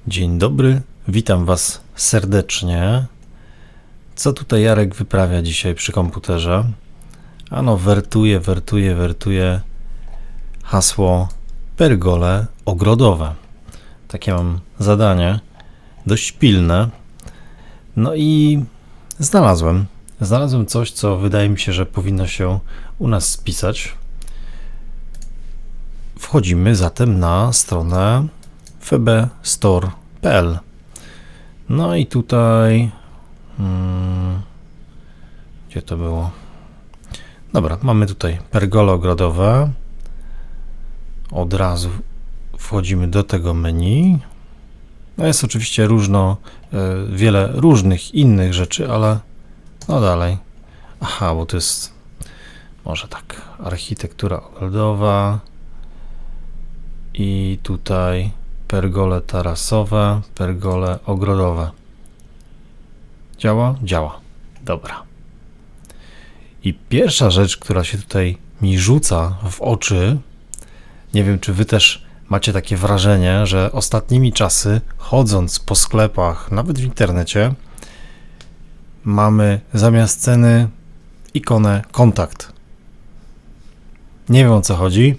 Dzień dobry, witam Was serdecznie. Co tutaj Jarek wyprawia dzisiaj przy komputerze? Ano, wertuje hasło pergole ogrodowe. Takie mam zadanie, dość pilne. No i znalazłem coś, co wydaje mi się, że powinno się u nas spisać. Wchodzimy zatem na stronę fbstore.pl. No i tutaj gdzie to było? Dobra, mamy tutaj pergole ogrodowe. Od razu wchodzimy do tego menu. No jest oczywiście wiele różnych innych rzeczy, ale no dalej. Aha, bo to jest może tak, architektura ogrodowa i tutaj pergole tarasowe, pergole ogrodowe. Działa? Działa. Dobra. I pierwsza rzecz, która się tutaj mi rzuca w oczy, nie wiem, czy Wy też macie takie wrażenie, że ostatnimi czasy, chodząc po sklepach, nawet w internecie, mamy zamiast ceny ikonę kontakt. Nie wiem, o co chodzi.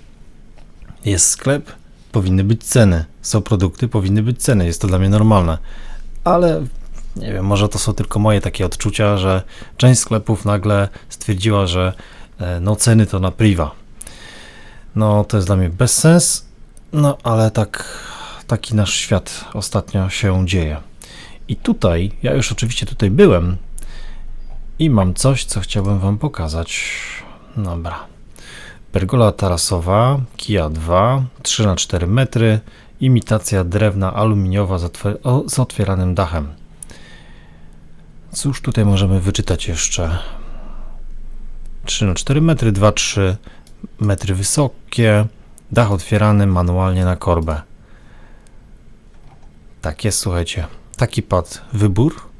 Jest sklep, powinny być ceny. Są produkty, powinny być ceny. Jest to dla mnie normalne. Ale nie wiem, może to są tylko moje takie odczucia, że część sklepów nagle stwierdziła, że no ceny to na priwa. No to jest dla mnie bezsens, no ale taki nasz świat ostatnio się dzieje. I tutaj, ja już oczywiście tutaj byłem i mam coś, co chciałbym Wam pokazać. Dobra. Pergola tarasowa, Kia 2, 3x4 metry, imitacja drewna aluminiowa z otwieranym dachem. Cóż tutaj możemy wyczytać jeszcze? 3x4 metry, 2-3 metry wysokie, dach otwierany manualnie na korbę. Tak jest, słuchajcie, taki padł wybór.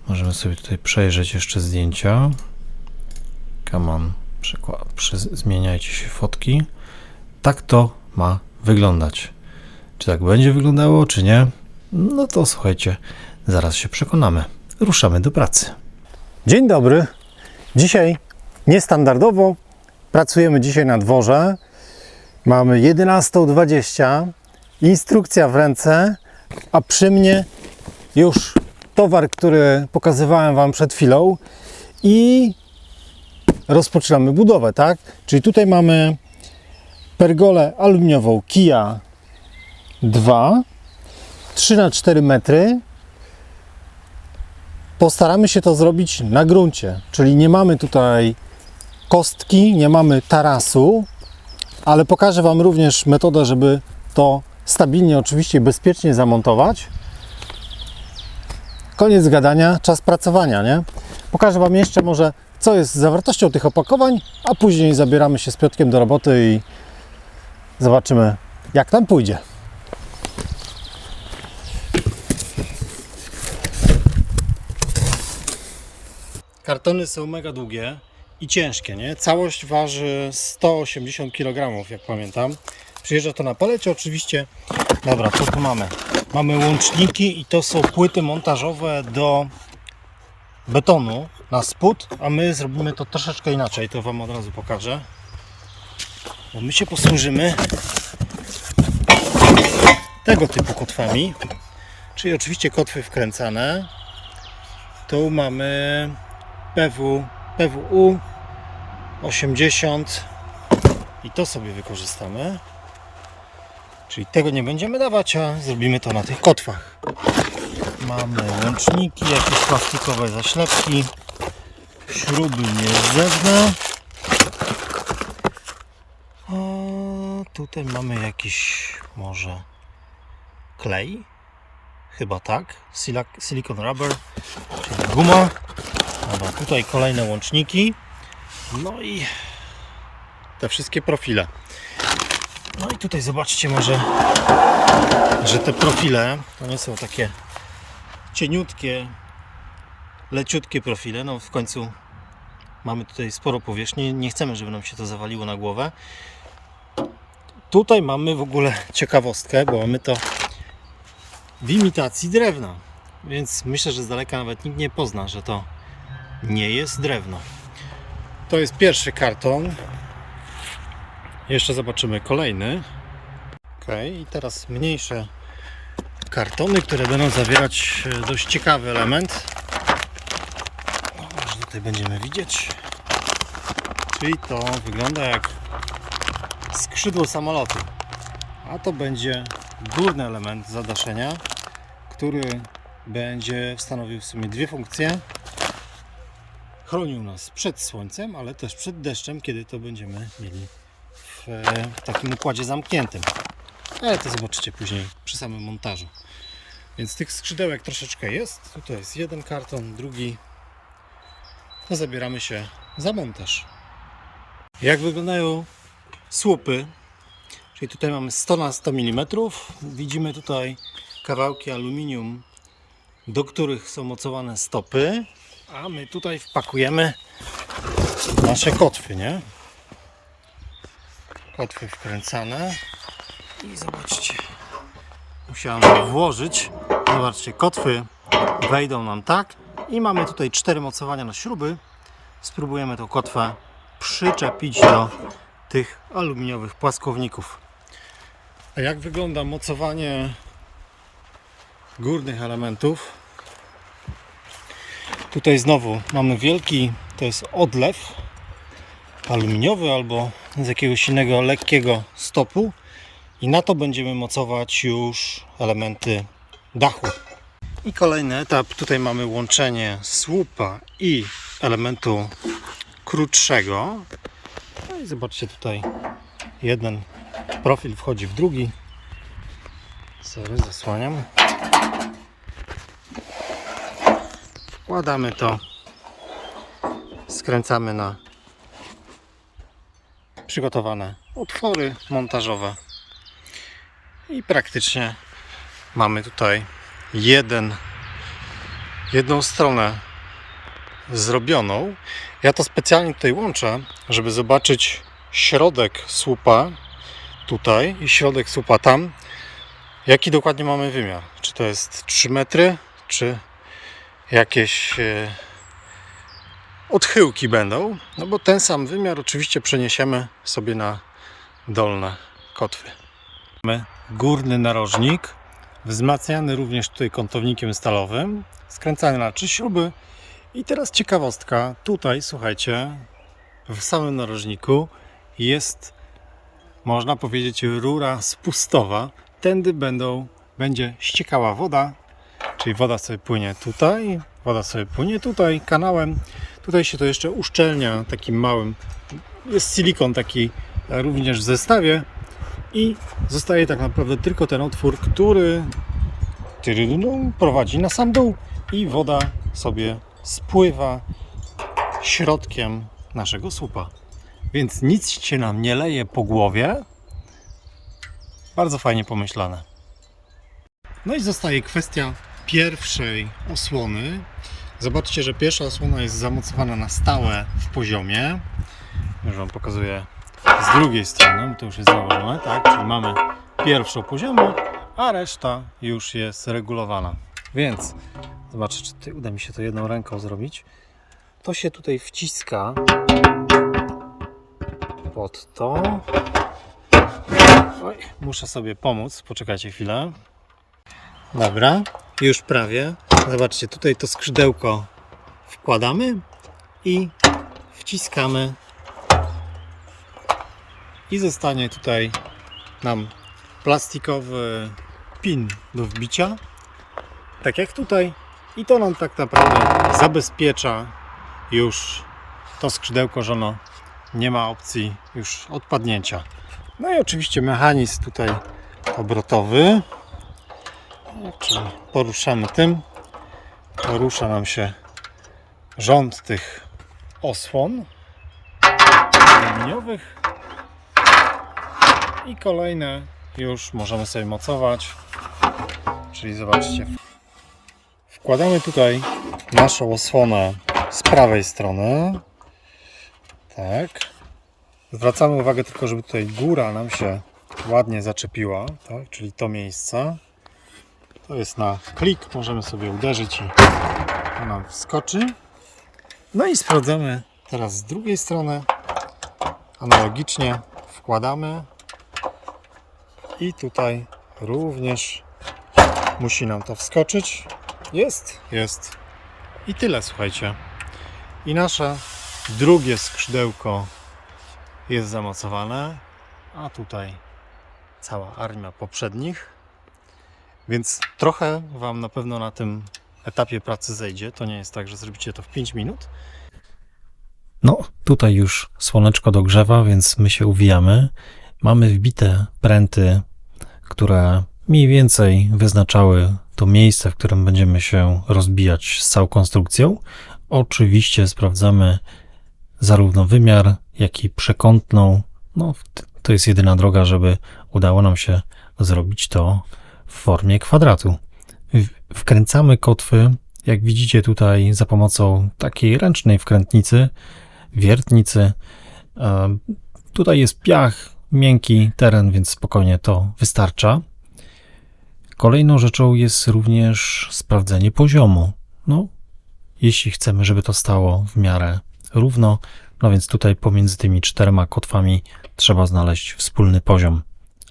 Możemy sobie tutaj przejrzeć jeszcze zdjęcia. Come on, zmieniajcie się fotki. Tak to ma wyglądać. Czy tak będzie wyglądało, czy nie? No to słuchajcie, zaraz się przekonamy. Ruszamy do pracy. Dzień dobry. Dzisiaj niestandardowo pracujemy dzisiaj na dworze. Mamy 11:20. Instrukcja w ręce, a przy mnie już towar, który pokazywałem Wam przed chwilą i rozpoczynamy budowę, tak? Czyli tutaj mamy pergolę aluminiową Kia 2, 3x4 metry. Postaramy się to zrobić na gruncie, czyli nie mamy tutaj kostki, nie mamy tarasu, ale pokażę Wam również metodę, żeby to stabilnie, oczywiście bezpiecznie zamontować. Koniec gadania, czas pracowania, nie? Pokażę Wam jeszcze może, co jest zawartością tych opakowań, a później zabieramy się z Piotrkiem do roboty i zobaczymy, jak tam pójdzie. Kartony są mega długie i ciężkie, nie? Całość waży 180 kg, jak pamiętam. Przyjeżdża to na palecie oczywiście. Dobra, co tu mamy? Mamy łączniki i to są płyty montażowe do betonu na spód, a my zrobimy to troszeczkę inaczej, to Wam od razu pokażę. Bo my się posłużymy tego typu kotwami, czyli oczywiście kotwy wkręcane. Tu mamy PWU 80 i to sobie wykorzystamy. Czyli tego nie będziemy dawać, a zrobimy to na tych kotwach. Mamy łączniki, jakieś plastikowe zaślepki, śruby nierdzewne. A tutaj mamy jakiś może klej, chyba tak, silicone rubber, czyli guma. Dobra, tutaj kolejne łączniki, no i te wszystkie profile. No i tutaj zobaczcie może, że te profile to nie są takie cieniutkie, leciutkie profile. No w końcu mamy tutaj sporo powierzchni, nie chcemy, żeby nam się to zawaliło na głowę. Tutaj mamy w ogóle ciekawostkę, bo mamy to w imitacji drewna. Więc myślę, że z daleka nawet nikt nie pozna, że to nie jest drewno. To jest pierwszy karton. Jeszcze zobaczymy kolejny. Ok, i teraz mniejsze kartony, które będą zawierać dość ciekawy element. Może tutaj będziemy widzieć. Czyli to wygląda jak skrzydło samolotu. A to będzie górny element zadaszenia, który będzie stanowił w sumie dwie funkcje. Chronił nas przed słońcem, ale też przed deszczem, kiedy to będziemy mieli w takim układzie zamkniętym. Ale to zobaczycie później przy samym montażu. Więc tych skrzydełek troszeczkę jest. Tutaj jest jeden karton, drugi. To zabieramy się za montaż. Jak wyglądają słupy? Czyli tutaj mamy 100 na 100 mm. Widzimy tutaj kawałki aluminium, do których są mocowane stopy. A my tutaj wpakujemy nasze kotwy, nie? Kotwy wkręcane. I zobaczcie, musiałem włożyć. Zobaczcie, kotwy wejdą nam tak. I mamy tutaj 4 mocowania na śruby. Spróbujemy tą kotwę przyczepić do tych aluminiowych płaskowników. A jak wygląda mocowanie górnych elementów? Tutaj znowu mamy wielki, to jest odlew aluminiowy albo z jakiegoś innego lekkiego stopu i na to będziemy mocować już elementy dachu. I kolejny etap, tutaj mamy łączenie słupa i elementu krótszego. No i zobaczcie, tutaj jeden profil wchodzi w drugi. Sorry, zasłaniam. Wkładamy to, skręcamy na przygotowane otwory montażowe i praktycznie mamy tutaj jedną stronę zrobioną. Ja to specjalnie tutaj łączę, żeby zobaczyć środek słupa tutaj i środek słupa tam, jaki dokładnie mamy wymiar. Czy to jest 3 metry, czy jakieś odchyłki będą, no bo ten sam wymiar oczywiście przeniesiemy sobie na dolne kotwy. Mamy górny narożnik, wzmacniany również tutaj kątownikiem stalowym, skręcany na 3 śruby. I teraz ciekawostka, tutaj słuchajcie, w samym narożniku jest, można powiedzieć, rura spustowa. Tędy będzie ściekała woda, czyli woda sobie płynie tutaj, woda sobie płynie tutaj kanałem. Tutaj się to jeszcze uszczelnia takim małym, jest silikon taki również w zestawie i zostaje tak naprawdę tylko ten otwór, który prowadzi na sam dół i woda sobie spływa środkiem naszego słupa. Więc nic się nam nie leje po głowie. Bardzo fajnie pomyślane. No i zostaje kwestia pierwszej osłony. Zobaczcie, że pierwsza osłona jest zamocowana na stałe w poziomie. Już Wam pokazuję z drugiej strony, to już jest założone, tak? Czyli mamy pierwszą poziomu, a reszta już jest regulowana. Więc zobaczę, czy tutaj uda mi się to jedną ręką zrobić. To się tutaj wciska pod to. Oj, muszę sobie pomóc, poczekajcie chwilę. Dobra, już prawie. Zobaczcie, tutaj to skrzydełko wkładamy i wciskamy i zostanie tutaj nam plastikowy pin do wbicia, tak jak tutaj, i to nam tak naprawdę zabezpiecza już to skrzydełko, że ono nie ma opcji już odpadnięcia. No i oczywiście mechanizm tutaj obrotowy, czyli poruszamy tym, porusza nam się rząd tych osłon aluminiowych i kolejne już możemy sobie mocować, czyli zobaczcie, wkładamy tutaj naszą osłonę z prawej strony, tak, zwracamy uwagę tylko, żeby tutaj góra nam się ładnie zaczepiła, tak, czyli to miejsce. To jest na klik, możemy sobie uderzyć i to nam wskoczy. No i sprawdzamy teraz z drugiej strony. Analogicznie wkładamy i tutaj również musi nam to wskoczyć. Jest. I tyle, słuchajcie. I nasze drugie skrzydełko jest zamocowane, a tutaj cała armia poprzednich. Więc trochę Wam na pewno na tym etapie pracy zejdzie. To nie jest tak, że zrobicie to w 5 minut. No, tutaj już słoneczko dogrzewa, więc my się uwijamy. Mamy wbite pręty, które mniej więcej wyznaczały to miejsce, w którym będziemy się rozbijać z całą konstrukcją. Oczywiście sprawdzamy zarówno wymiar, jak i przekątną. No, to jest jedyna droga, żeby udało nam się zrobić to w formie kwadratu. Wkręcamy kotwy, jak widzicie tutaj, za pomocą takiej ręcznej wkrętnicy, wiertnicy. Tutaj jest piach, miękki teren, więc spokojnie to wystarcza. Kolejną rzeczą jest również sprawdzenie poziomu. No, jeśli chcemy, żeby to stało w miarę równo, no więc tutaj pomiędzy tymi 4 kotwami trzeba znaleźć wspólny poziom.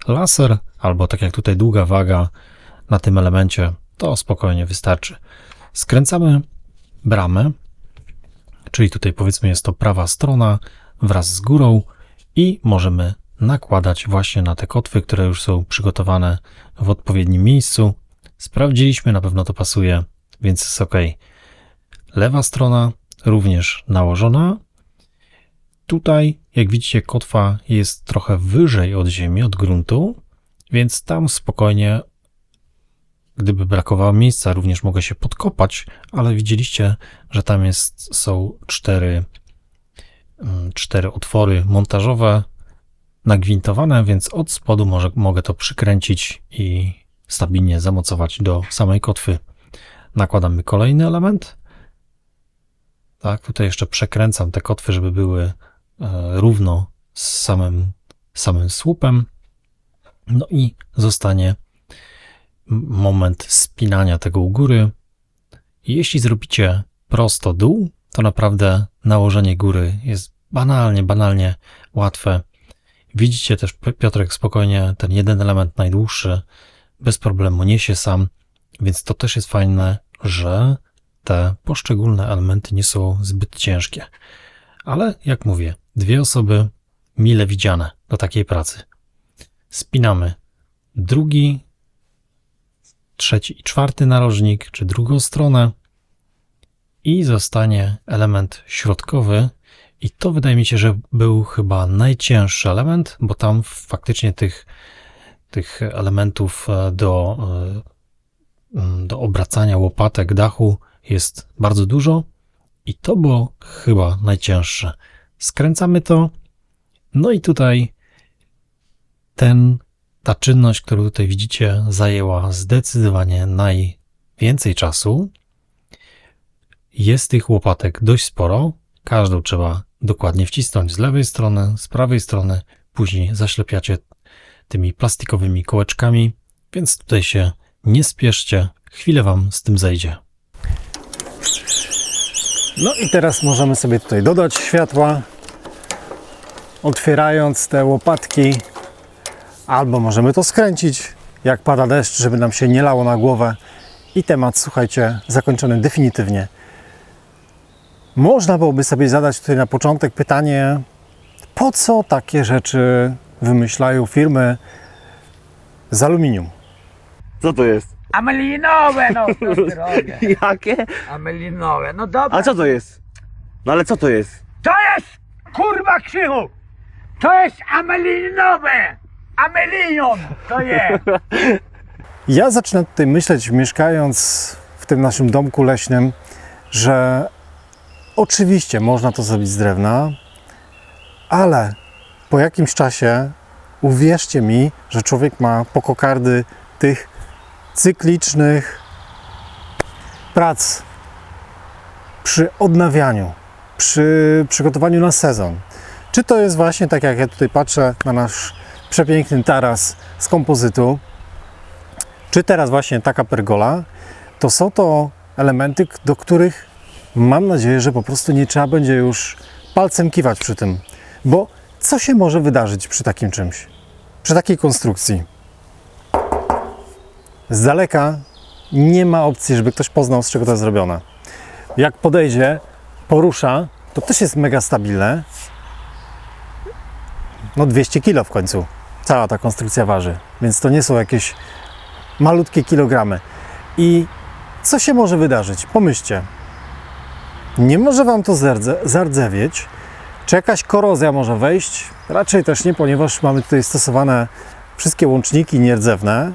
Laser, albo tak jak tutaj długa waga na tym elemencie, to spokojnie wystarczy. Skręcamy bramę, czyli tutaj powiedzmy jest to prawa strona wraz z górą i możemy nakładać właśnie na te kotwy, które już są przygotowane w odpowiednim miejscu. Sprawdziliśmy, na pewno to pasuje, więc jest ok. Lewa strona również nałożona. Tutaj, jak widzicie, kotwa jest trochę wyżej od ziemi, od gruntu, więc tam spokojnie, gdyby brakowało miejsca, również mogę się podkopać, ale widzieliście, że tam są 4 otwory montażowe nagwintowane, więc od spodu mogę to przykręcić i stabilnie zamocować do samej kotwy. Nakładamy kolejny element. Tak, tutaj jeszcze przekręcam te kotwy, żeby były równo z samym słupem. No i zostanie moment spinania tego u góry. I jeśli zrobicie prosto dół, to naprawdę nałożenie góry jest banalnie łatwe. Widzicie też, Piotrek spokojnie ten jeden element najdłuższy bez problemu niesie sam, więc to też jest fajne, że te poszczególne elementy nie są zbyt ciężkie. Ale jak mówię, 2 osoby mile widziane do takiej pracy. Spinamy drugi, trzeci i 4 narożnik, czy drugą stronę i zostanie element środkowy. I to wydaje mi się, że był chyba najcięższy element, bo tam faktycznie tych elementów do obracania łopatek dachu jest bardzo dużo i to było chyba najcięższe. Skręcamy to, no i tutaj ta czynność, którą tutaj widzicie, zajęła zdecydowanie najwięcej czasu. Jest tych łopatek dość sporo, każdą trzeba dokładnie wcisnąć z lewej strony, z prawej strony, później zaślepiacie tymi plastikowymi kołeczkami, więc tutaj się nie spieszcie, chwilę Wam z tym zejdzie. No i teraz możemy sobie tutaj dodać światła, otwierając te łopatki, albo możemy to skręcić, jak pada deszcz, żeby nam się nie lało na głowę. I temat, słuchajcie, zakończony definitywnie. Można byłoby sobie zadać tutaj na początek pytanie, po co takie rzeczy wymyślają firmy z aluminium? Co to jest? Amelinowe, no co ty robię? Jakie? Amelinowe, no dobra. A co to jest? No ale co to jest? To jest, kurwa Krzychu! To jest amelinowe! Amelinion to jest! Ja zaczynam tutaj myśleć, mieszkając w tym naszym domku leśnym, że oczywiście można to zrobić z drewna, ale po jakimś czasie uwierzcie mi, że człowiek ma po kokardy tych cyklicznych prac przy odnawianiu, przy przygotowaniu na sezon. Czy to jest właśnie tak, jak ja tutaj patrzę na nasz przepiękny taras z kompozytu, czy teraz właśnie taka pergola, to są to elementy, do których mam nadzieję, że po prostu nie trzeba będzie już palcem kiwać przy tym. Bo co się może wydarzyć przy takim czymś? Przy takiej konstrukcji? Z daleka nie ma opcji, żeby ktoś poznał, z czego to jest zrobione. Jak podejdzie, porusza, to też jest mega stabilne. No 200 kg w końcu. Cała ta konstrukcja waży. Więc to nie są jakieś malutkie kilogramy. I co się może wydarzyć? Pomyślcie. Nie może Wam to zardzewieć. Czy jakaś korozja może wejść? Raczej też nie, ponieważ mamy tutaj stosowane wszystkie łączniki nierdzewne.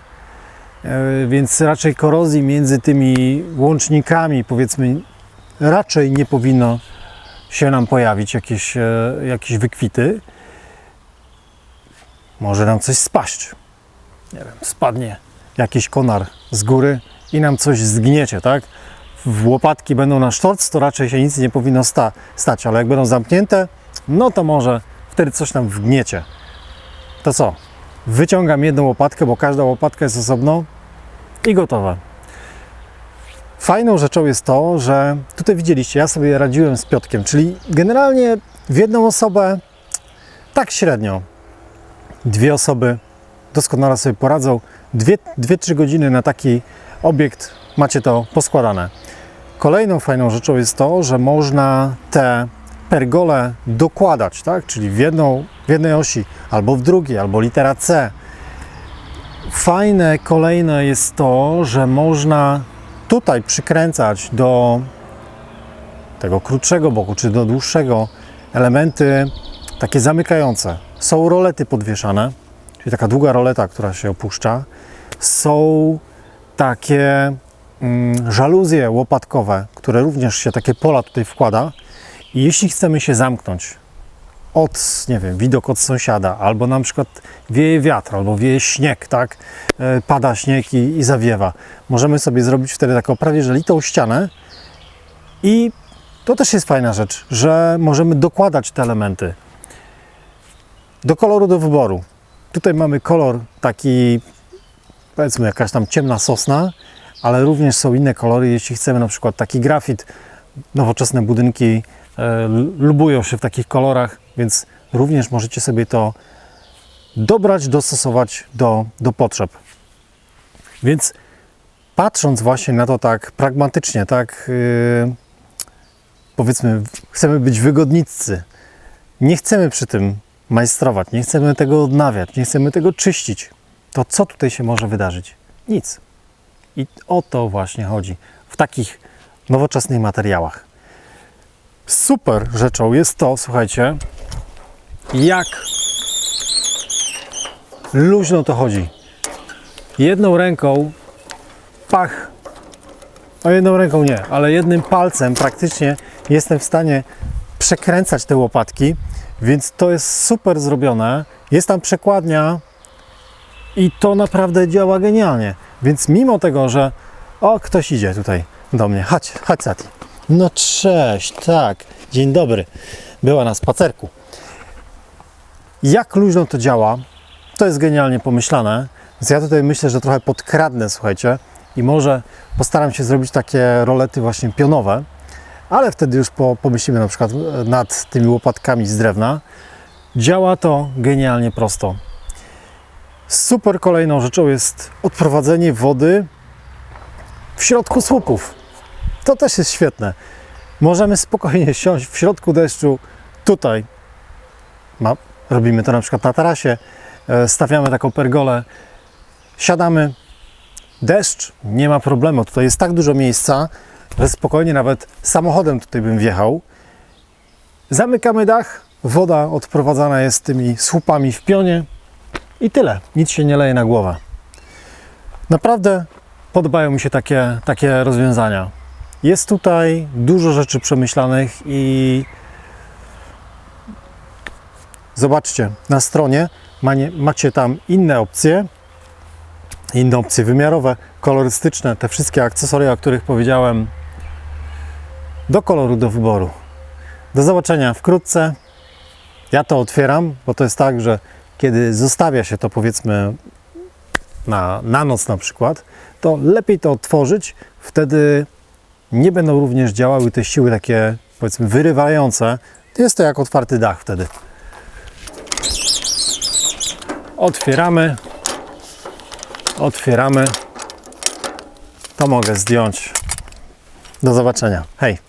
Więc raczej korozji między tymi łącznikami, powiedzmy, raczej nie powinno się nam pojawić jakieś wykwity. Może nam coś spaść. Nie wiem, spadnie jakiś konar z góry i nam coś zgniecie, tak? Łopatki będą na sztorc, to raczej się nic nie powinno stać, ale jak będą zamknięte, no to może wtedy coś nam wgniecie. To co? Wyciągam jedną łopatkę, bo każda łopatka jest osobno i gotowe. Fajną rzeczą jest to, że tutaj widzieliście, ja sobie radziłem z Piotrkiem, czyli generalnie w jedną osobę tak średnio. 2 osoby doskonale sobie poradzą. 2-3 godziny na taki obiekt macie to poskładane. Kolejną fajną rzeczą jest to, że można te pergole dokładać, tak? Czyli w jednej osi, albo w drugiej, albo litera C. Fajne kolejne jest to, że można tutaj przykręcać do tego krótszego boku, czy do dłuższego elementy takie zamykające. Są rolety podwieszane, czyli taka długa roleta, która się opuszcza. Są takie żaluzje łopatkowe, które również się takie pola tutaj wkłada. I jeśli chcemy się zamknąć od, nie wiem, widok od sąsiada, albo na przykład wieje wiatr, albo wieje śnieg, tak? Pada śnieg i zawiewa. Możemy sobie zrobić wtedy taką prawie że litą ścianę i to też jest fajna rzecz, że możemy dokładać te elementy. Do koloru do wyboru. Tutaj mamy kolor taki, powiedzmy jakaś tam ciemna sosna, ale również są inne kolory, jeśli chcemy na przykład taki grafit. Nowoczesne budynki lubują się w takich kolorach, więc również możecie sobie to dobrać, dostosować do potrzeb. Więc patrząc właśnie na to tak pragmatycznie, tak powiedzmy, chcemy być wygodniccy, nie chcemy przy tym majstrować, nie chcemy tego odnawiać, nie chcemy tego czyścić, to co tutaj się może wydarzyć? Nic. I o to właśnie chodzi w takich nowoczesnych materiałach. Super rzeczą jest to, słuchajcie, jak luźno to chodzi. Jedną ręką, pach, a jedną ręką nie, ale jednym palcem praktycznie jestem w stanie przekręcać te łopatki, więc to jest super zrobione. Jest tam przekładnia i to naprawdę działa genialnie. Więc mimo tego, że ktoś idzie tutaj do mnie, chodź Sati. No cześć, tak, dzień dobry. Była na spacerku. Jak luźno to działa, to jest genialnie pomyślane. Więc ja tutaj myślę, że trochę podkradnę, słuchajcie, i może postaram się zrobić takie rolety właśnie pionowe, ale wtedy już pomyślimy na przykład nad tymi łopatkami z drewna. Działa to genialnie prosto. Super kolejną rzeczą jest odprowadzenie wody w środku słupów. To też jest świetne. Możemy spokojnie siąść w środku deszczu. Tutaj robimy to na przykład na tarasie. Stawiamy taką pergolę. Siadamy. Deszcz, nie ma problemu. Tutaj jest tak dużo miejsca, że spokojnie nawet samochodem tutaj bym wjechał. Zamykamy dach. Woda odprowadzana jest tymi słupami w pionie. I tyle. Nic się nie leje na głowę. Naprawdę podobają mi się takie rozwiązania. Jest tutaj dużo rzeczy przemyślanych i zobaczcie, na stronie macie tam inne opcje wymiarowe, kolorystyczne, te wszystkie akcesoria, o których powiedziałem, do koloru, do wyboru. Do zobaczenia wkrótce. Ja to otwieram, bo to jest tak, że kiedy zostawia się to, powiedzmy, na noc na przykład, to lepiej to otworzyć, wtedy nie będą również działały te siły takie, powiedzmy, wyrywające. Jest to jak otwarty dach wtedy. Otwieramy. To mogę zdjąć. Do zobaczenia. Hej!